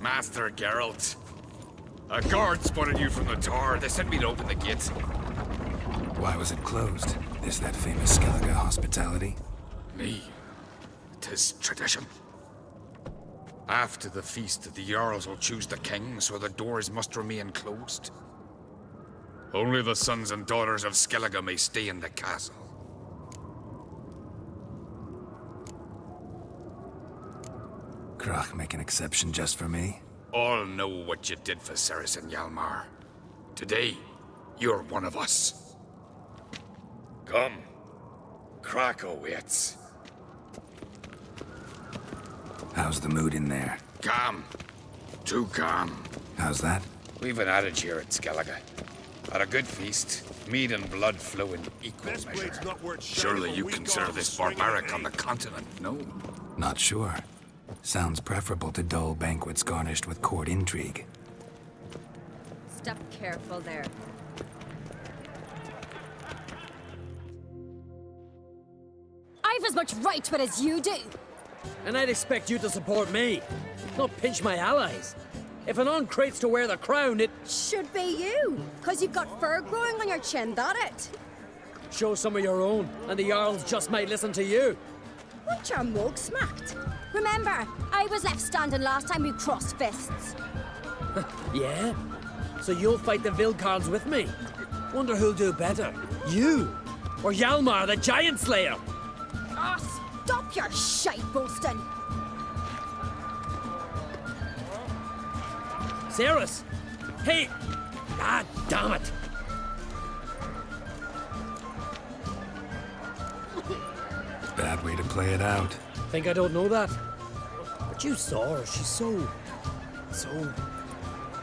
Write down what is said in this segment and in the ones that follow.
Master Geralt. A guard spotted you from the tower. They sent me to open the gate. Why was it closed? Is that famous Skellige hospitality? Me. 'Tis tradition. After the feast, the Jarls will choose the king, so the doors must remain closed. Only the sons and daughters of Skellige may stay in the castle. Crach make an exception just for me? All know what you did for Ceres and Hjalmar. Today, you're one of us. Come. Crach awaits. How's the mood in there? Calm. Too calm. How's that? We've an adage here at Skellige. At a good feast, mead and blood flow in equal measure. Surely you consider this barbaric on the continent, no? Not sure. Sounds preferable to dull banquets garnished with court intrigue. Step careful there. I've as much right to it as you do. And I'd expect you to support me, not pinch my allies. If an on crates to wear the crown, it Should be you, because you've got fur growing on your chin, that it? shows some of your own, and the Jarls just might listen to you. Want your mug smacked? Remember, I was left standing last time we crossed fists. Yeah? So you'll fight the Vilcarls with me? Wonder who'll do better, you or Hjalmar the Giant Slayer? Oh, stop your shite boasting. Ceres! Hey! Ah, damn it! Bad way to play it out. Think I don't know that? But you saw her, she's so...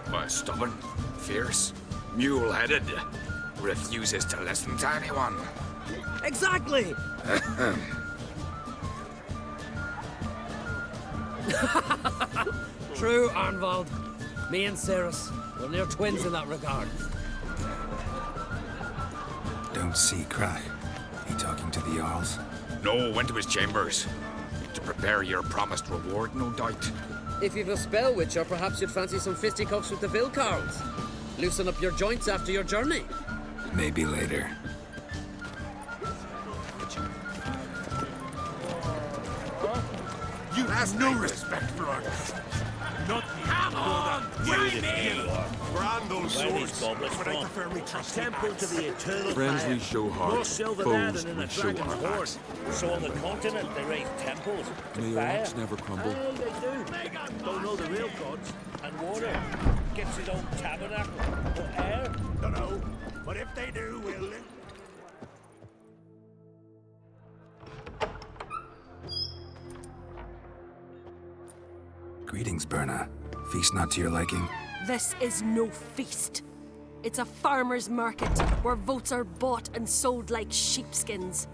Why, stubborn, fierce, mule-headed. Refuses to listen to anyone. Exactly! True, Arnvald. Me and Ceres, we're near twins in that regard. Don't see Crach. He talking to the Jarls? No, went to his chambers. To prepare your promised reward, no doubt. If you've a spell witcher, perhaps you'd fancy some fisticuffs with the Vilcarls. Loosen up your joints after your journey. Maybe later. You have no respect for our Not Come on, fight me! brand those Where these swords, goblets but I from? prefer we trust Temple to the eternal Friends fire. we show More heart, silver foes than in we a show dragon's our hoard. hearts. So on the continent they raise temples to May fire. orcs never crumble. Aye, they do. Don't know the real gods. And water gets his own tabernacle. But air, Don't know, but if they do, we'll live. Greetings, Berna. Feast not to your liking? This is no feast. It's a farmer's market where votes are bought and sold like sheepskins.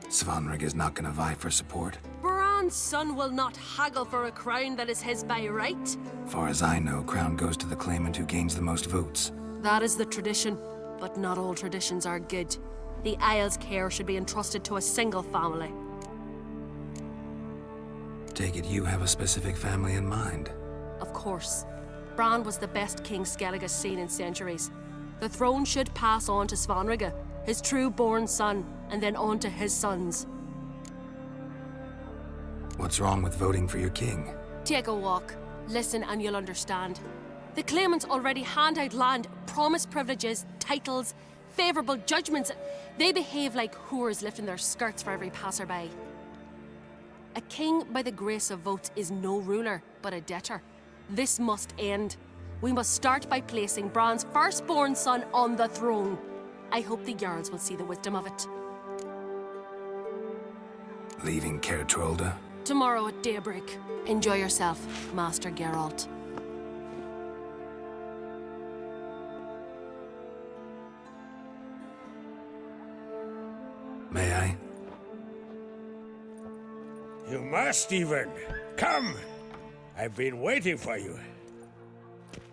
Svanrig is not gonna vie for support. Bran's son will not haggle for a crown that is his by right. Far as I know, crown goes to the claimant who gains the most votes. That is the tradition, but not all traditions are good. The Isle's care should be entrusted to a single family. Take it you have a specific family in mind. Of course. Bran was the best king Skellige's seen in centuries. The throne should pass on to Svanrige, his true-born son, and then on to his sons. What's wrong with voting for your king? Take a walk. Listen and you'll understand. The claimants already hand out land, promise privileges, titles, favourable judgments. They behave like whores lifting their skirts for every passerby. A king by the grace of votes is no ruler, but a debtor. This must end. We must start by placing Bran's firstborn son on the throne. I hope the Jarls will see the wisdom of it. Leaving Caer Trolde? Tomorrow at daybreak. Enjoy yourself, Master Geralt. May I? You must even. Come! I've been waiting for you.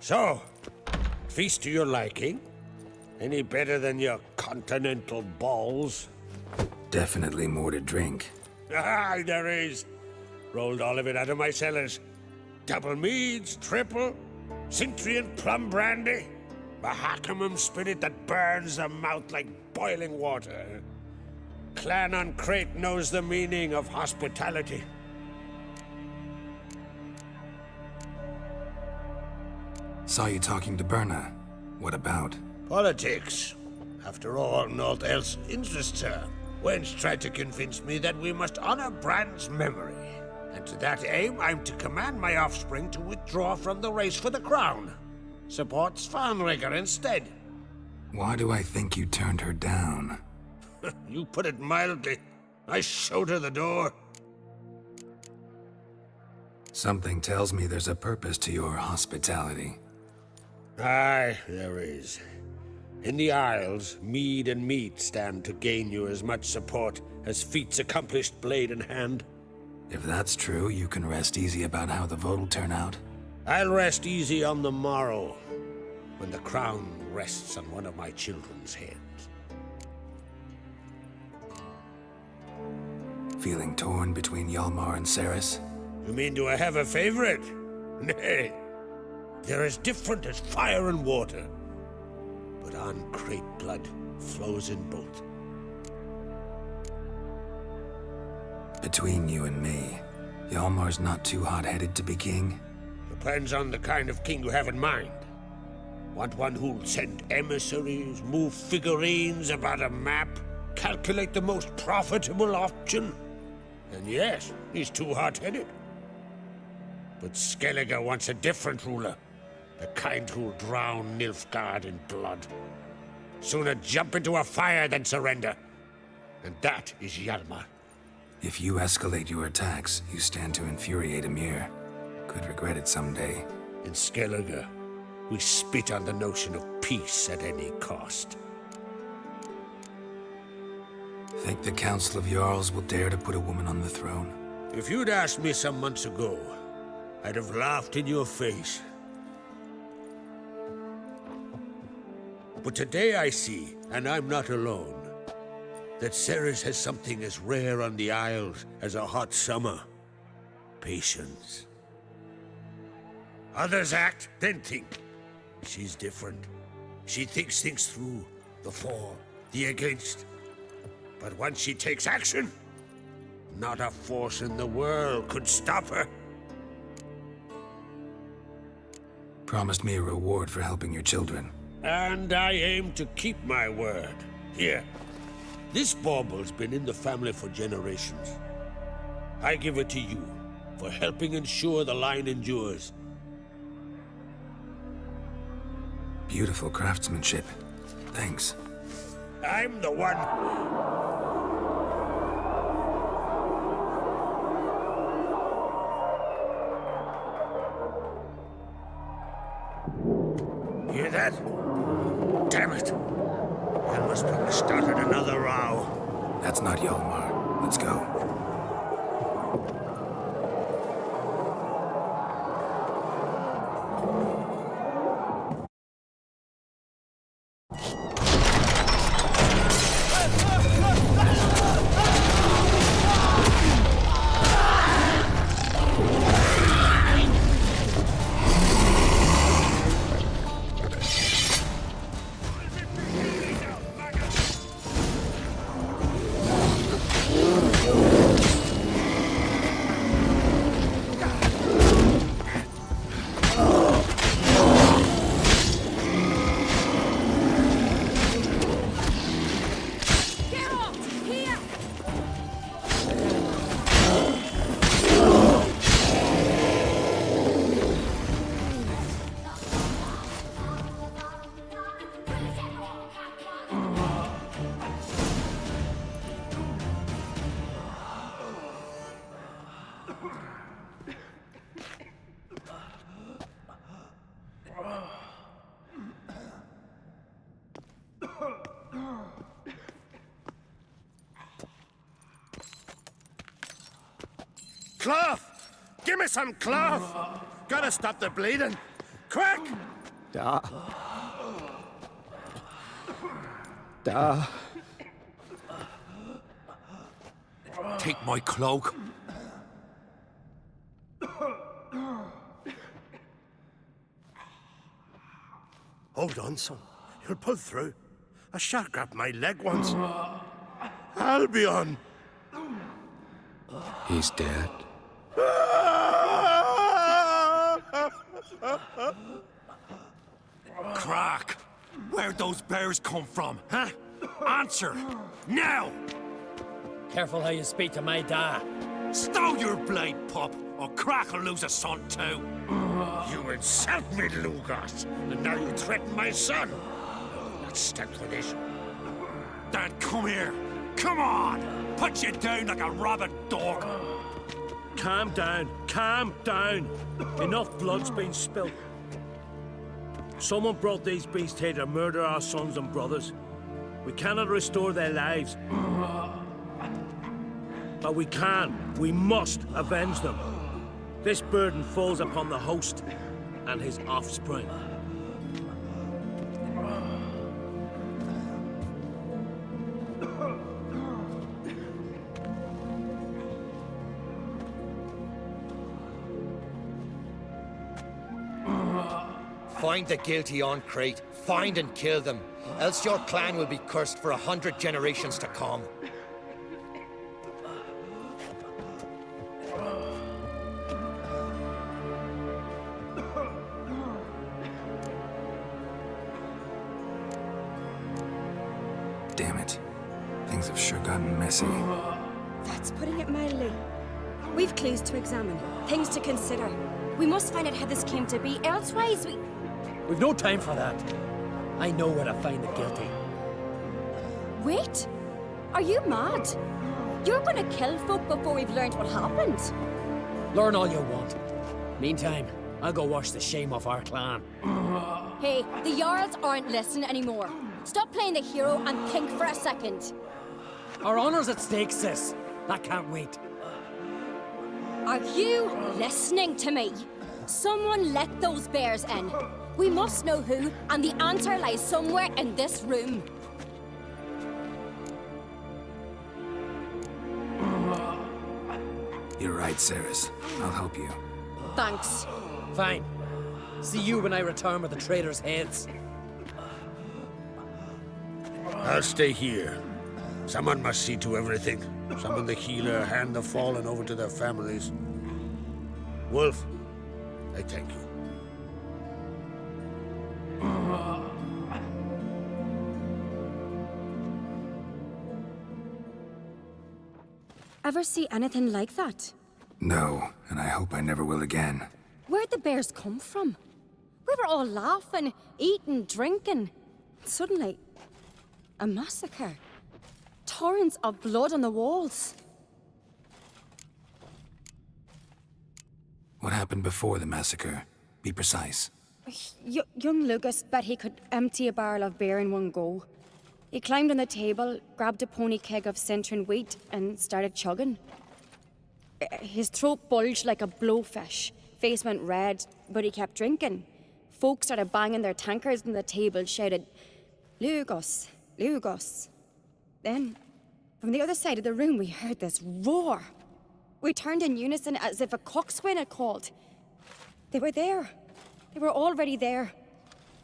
So, feast to your liking? Any better than your continental balls? Definitely more to drink. Ah, there is. Rolled all of it out of my cellars. Double meads, triple, Cintrian plum brandy, Mahakimum spirit that burns the mouth like boiling water. Clan on Crate knows the meaning of hospitality. Saw you talking to Berna. What about? Politics. After all, naught else interests her. Wench tried to convince me that we must honor Bran's memory. And to that aim, I'm to command my offspring to withdraw from the race for the crown. Support Svanrigger instead. Why do I think you turned her down? You put it mildly. I showed her the door. Something tells me there's a purpose to your hospitality. Aye, there is. In the Isles, mead and meat stand to gain you as much support as feats accomplished blade in hand. If that's true, you can rest easy about how the vote'll turn out. I'll rest easy on the morrow, when the crown rests on one of my children's heads. Feeling torn between Hjalmar and Cerys? You mean, do I have a favorite? Nay. They're as different as fire and water. But on Crate blood flows in both. Between you and me, Hjalmar's not too hot-headed to be king? Depends on the kind of king you have in mind. Want one who'll send emissaries, move figurines about a map, calculate the most profitable option? And yes, he's too hot-headed. But Skellige wants a different ruler. The kind who'll drown Nilfgaard in blood. Sooner jump into a fire than surrender. And that is Hjalmar. If you escalate your attacks, you stand to infuriate Emhyr. Could regret it someday. In Skellige, we spit on the notion of peace at any cost. Think the Council of Jarls will dare to put a woman on the throne? If you'd asked me some months ago, I'd have laughed in your face. But today I see, and I'm not alone, that Cerys has something as rare on the Isles as a hot summer. Patience. Others act, then think. She's different. She thinks things through, the for, the against. But once she takes action, not a force in the world could stop her. Promised me a reward for helping your children. And I aim to keep my word. Here, this bauble's been in the family for generations. I give it to you for helping ensure the line endures. Beautiful craftsmanship. Thanks. I'm the one. Hear that? Damn it. Elmer's probably started another row. That's not Hjalmar. Let's go. Cloth! Give me some cloth! Gotta stop the bleeding. Quick! Da. Da. Take my cloak. Hold on, son. You'll pull through. A shark grabbed my leg once. Albion! He's dead. Crack! Where'd those bears come from, huh? Answer! Now! Careful how you speak to my dad. Stow your blade, pup, or Crack will lose a son too. You insult me, Lugos, and now you threaten my son. Let's stand for this. Then come here. Come on! Put you down like a rabid dog. Calm down. Calm down. Enough blood's been spilled. Someone brought these beasts here to murder our sons and brothers. We cannot restore their lives. But we must avenge them. This burden falls upon the host and his offspring. Find the guilty on Crete. Find and kill them. Else your clan will be cursed for 100 generations to come. Damn it. Things have sure gotten messy. That's putting it mildly. We've clues to examine, things to consider. We must find out how this came to be, elsewise we... We've no time for that. I know where to find the guilty. Wait! Are you mad? You're gonna kill folk before we've learned what happened. Learn all you want. Meantime, I'll go wash the shame off our clan. Hey, the Jarls aren't listening anymore. Stop playing the hero and think for a second. Our honor's at stake, sis. That can't wait. Are you listening to me? Someone let those bears in. We must know who, and the answer lies somewhere in this room. You're right, Ceres. I'll help you. Thanks. Fine. See you when I return with the traitors' heads. I'll stay here. Someone must see to everything. Summon the healer, hand the fallen over to their families. Wolf, I thank you. Ever see anything like that? No, and I hope I never will again. Where'd the bears come from? We were all laughing, eating, drinking. Suddenly, a massacre. Torrents of blood on the walls. What happened before the massacre? Be precise. Young Lucas bet he could empty a barrel of beer in one go. He climbed on the table, grabbed a pony keg of Centron wheat, and started chugging. His throat bulged like a blowfish. Face went red, but he kept drinking. Folk started banging their tankards on the table, shouted, "Lugos, Lugos." Then, from the other side of the room, we heard this roar. We turned in unison as if a coxswain had called. They were there. They were already there.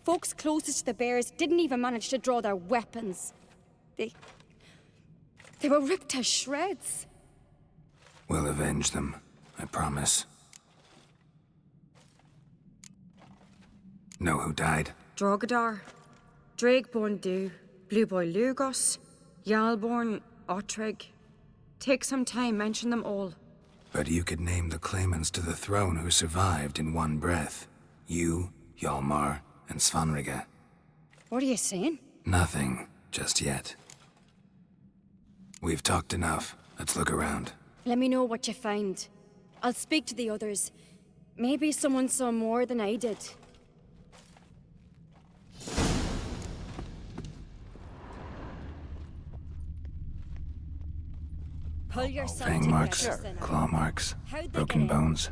Folks closest to the bears didn't even manage to draw their weapons. They were ripped to shreds. We'll avenge them, I promise. Know who died? Drogadar, Drakeborn Du, Blue Boy Lugos, Yalborn, Ottrig. Take some time, mention them all. But you could name the claimants to the throne who survived in one breath. You, Hjalmar, and Svanrige. What are you saying? Nothing, just yet. We've talked enough. Let's look around. Let me know what you find. I'll speak to the others. Maybe someone saw more than I did. Pull yourself Fang marks, together, claw marks, How'd they broken get in? bones.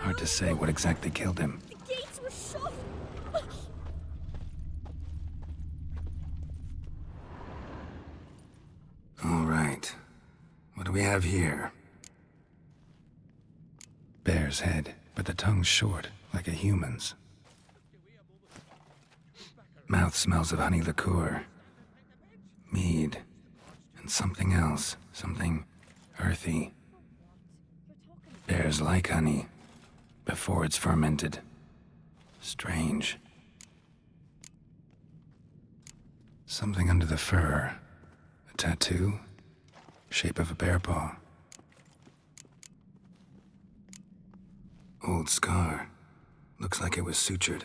Hard to say what exactly killed him. The gates were shut. All right. What do we have here? Bear's head, but the tongue's short, like a human's. Mouth smells of honey liqueur. Mead. And something else. Something earthy. Bears like honey. Before it's fermented. Strange. Something under the fur. A tattoo? Shape of a bear paw. Old scar. Looks like it was sutured.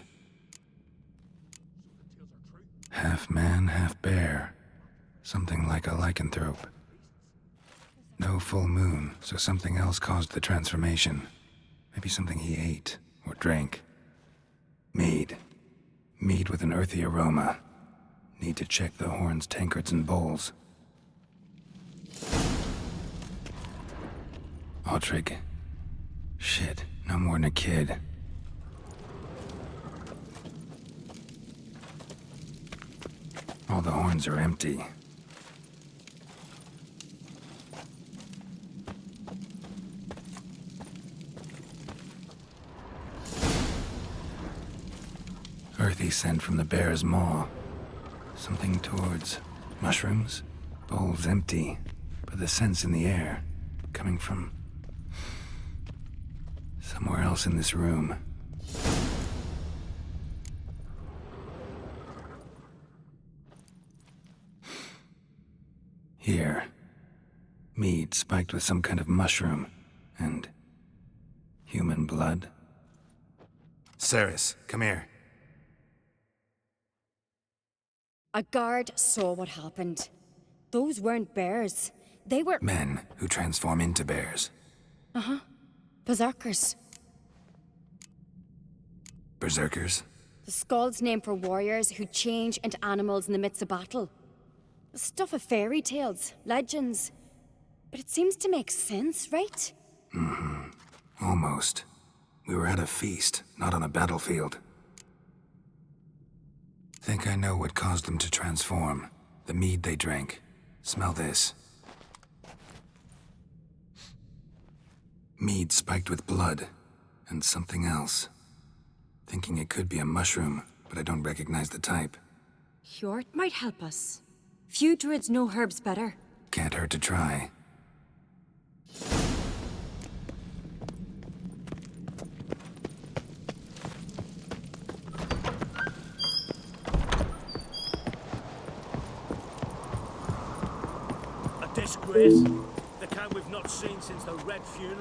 Half man, half bear. Something like a lycanthrope. No full moon, so something else caused the transformation. Maybe something he ate or drank. Mead. Mead with an earthy aroma. Need to check the horns, tankards, and bowls. Autrig. Shit, no more than a kid. All the horns are empty. Earthy scent from the bear's maw. Something towards mushrooms. Bowls empty, but the scent's in the air. Coming from somewhere else in this room. Here. Mead spiked with some kind of mushroom. And human blood. Ceres, come here. A guard saw what happened. Those weren't bears. They were Men who transform into bears. berserkers. Berserkers? The Skald's name for warriors who change into animals in the midst of battle. The stuff of fairy tales, legends. But it seems to make sense, right? Almost. We were at a feast, not on a battlefield. Think I know what caused them to transform. The mead they drank. Smell this. Mead spiked with blood. And something else. Thinking it could be a mushroom, but I don't recognize the type. Hjort might help us. Few druids know herbs better. Can't hurt to try. A disgrace. The kind we've not seen since the Red Funeral.